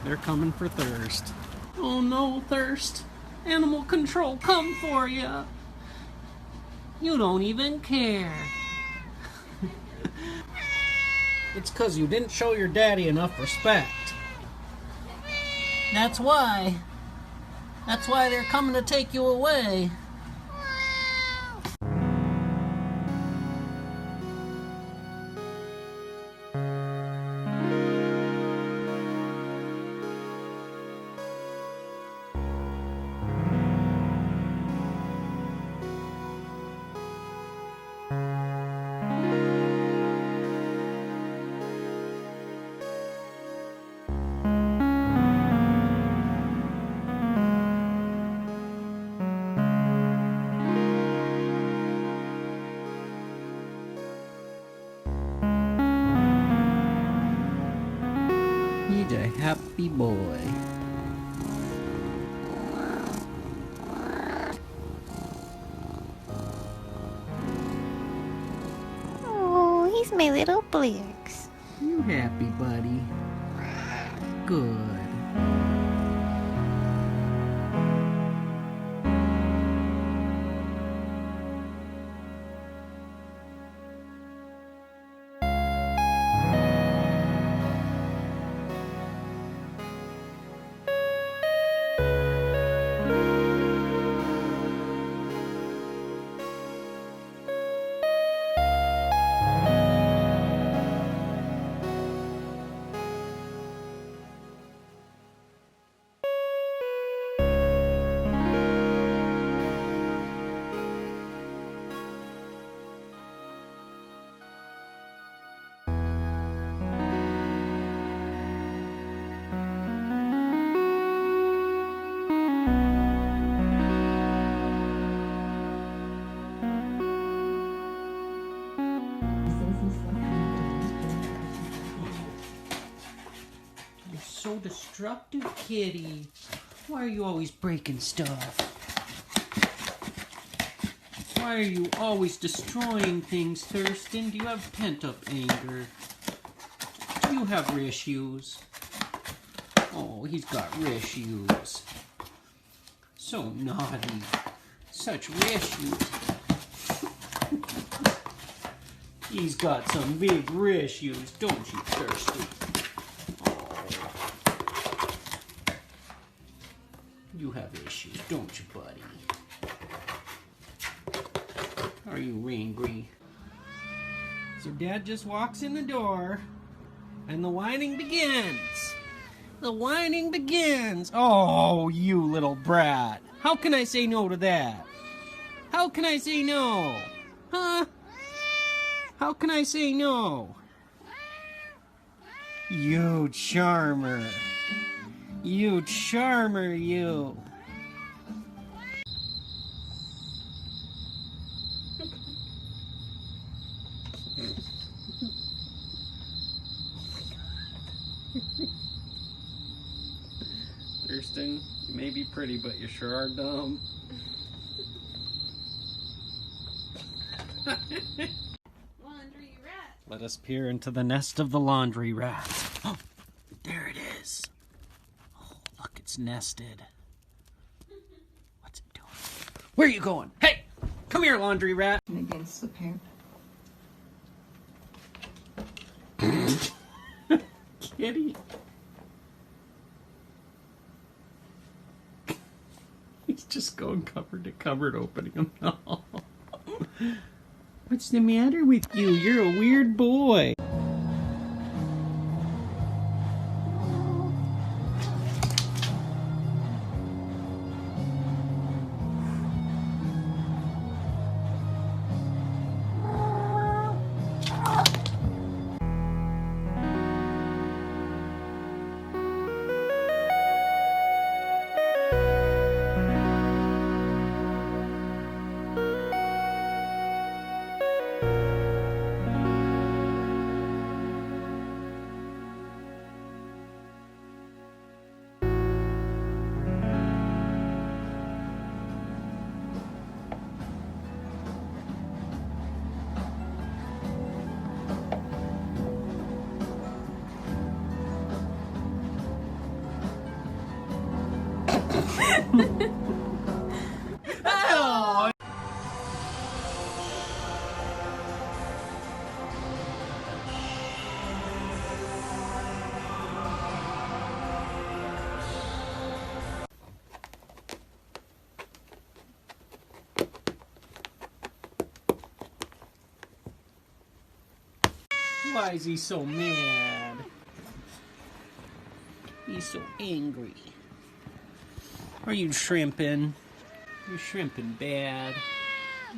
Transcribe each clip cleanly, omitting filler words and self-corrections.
They're coming for Thirst. Oh no, Thirst. Animal control, come for you. You don't even care. It's 'cause you didn't show your daddy enough respect. That's why. That's why they're coming to take you away. He's a happy boy. Oh, he's my little Blix. You happy, buddy? Good. You're so destructive, kitty. Why are you always breaking stuff? Why are you always destroying things, Thurston? Do you have pent-up anger? Do you have issues? Oh, he's got issues. So naughty. Such issues. He's got some big issues, don't you, Thurston? You have issues, don't you, buddy? Are you angry? So Dad just walks in the door, and the whining begins. The whining begins. Oh, you little brat. How can I say no to that? How can I say no? Huh? How can I say no? You charmer. You charmer, you. Thurston, you may be pretty, but you sure are dumb. Laundry rat. Let us peer into the nest of the laundry rat. Oh, there it is. Oh, look, it's nested. What's it doing? Where are you going? Hey, come here, laundry rat. Against the pair. Kitty. He's just going cupboard to cupboard opening them. No. What's the matter with you? You're a weird boy. Oh. Why is he so mad? He's so angry. Are you shrimping? You're shrimping bad.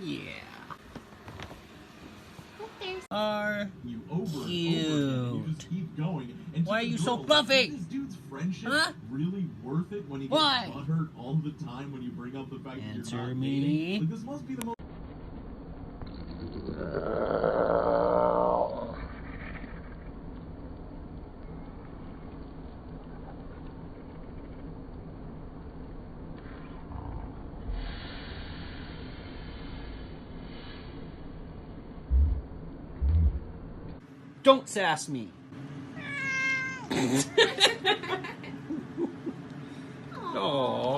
Yeah. Are you over cute. and over again. You just keep going. And Why are you so girls, fluffy? Is this dude's friendship Huh? really worth it when he gets Why? butthurt all the time when you bring up the fact that Answer you're not me. dating? Like, this must be the most... Don't sass me. Oh.